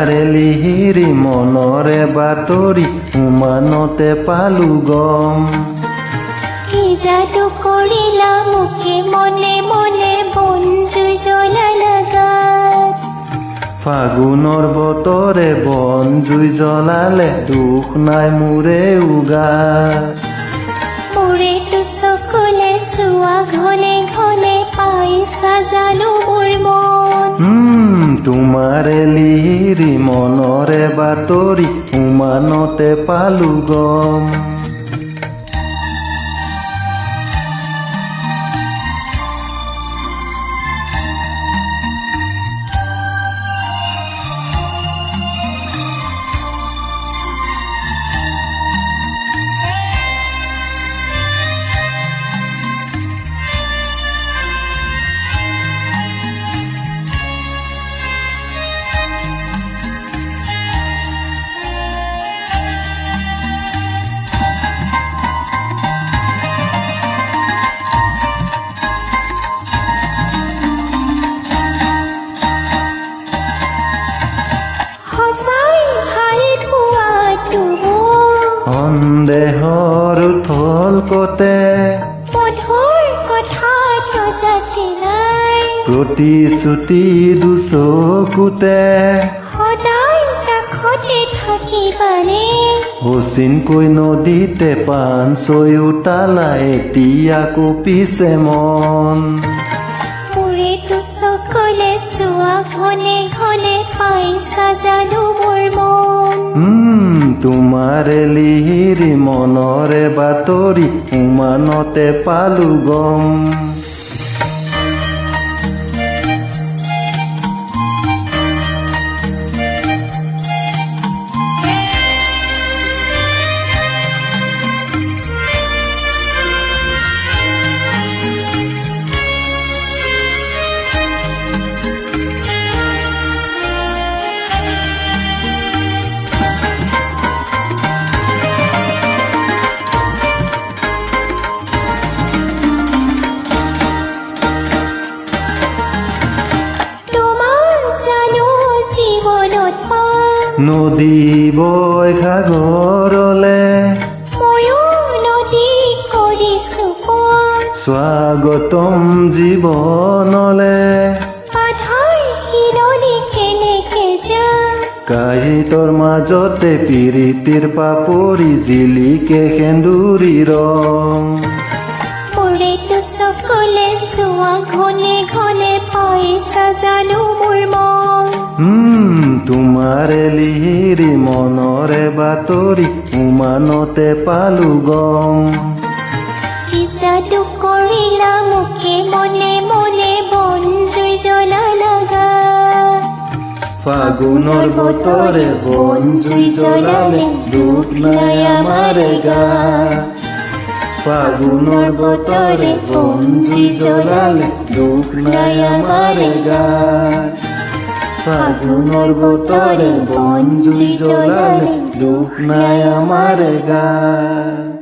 তোমাৰে লিহিৰি মনৰে বাতৰি উমানতে পালো গম কি যাদু কৰিলা মুখে মনে মনে বনজুই জ্বলালা গাত ফাগুনৰ বতৰে বন জুই জ্বলালে দুখ নাই মোৰে উগাত মোৰেতো চকুলে চোৱা ঘনে ঘনে পাইছা জানো মোৰ মন তোমাৰে লিহিৰি মনৰে বাতৰি উমানতে পালো গম সন্দেহৰ থল কতে মধুৰ কথাটো জাতি নাই প্ৰতিশ্ৰুতি দুচকুতে সদায় কাষতে থাকিবানে অচিনকৈ নদীতে পাণ চৈ উতালা এতিয়া কঁপিছে মন মোৰেতো চকুলে চোৱা ঘনে ঘনে পাইছা জানো মোৰ মন তোমাৰে লিহিৰি মনৰে বাতৰি উমানতে পালো গম নদী বৈ সাগৰলে ময়ো নদী কৰিছো স্বাগতম জীৱনলে বাধাৰ হিৰণি কেনেকে যা কাঁহিতৰ মাজতে প্ৰীতিৰ পাপৰি জিলিকে সেন্দুৰী ৰং মোৰেতো চকুলে চোৱা ঘনে ঘনে পাইছা জানো মোৰ মন তোমাৰে লিহিৰি মনৰে বাতৰি উমানতে পালো গম কি যাদু কৰিলা মুখে মনে মনে বনজুই জ্বলালা গাত ফাগুনৰ বতৰে বন জুই জ্বলালে দুখ নাই আমাৰে গাত ফাগুনৰ বতৰে বন জুই জ্বলালে দুখ নাই আমাৰে গাত ফাগুনৰ বতৰে বন জুই জ্বলালে দুখ নাই আমাৰে গাত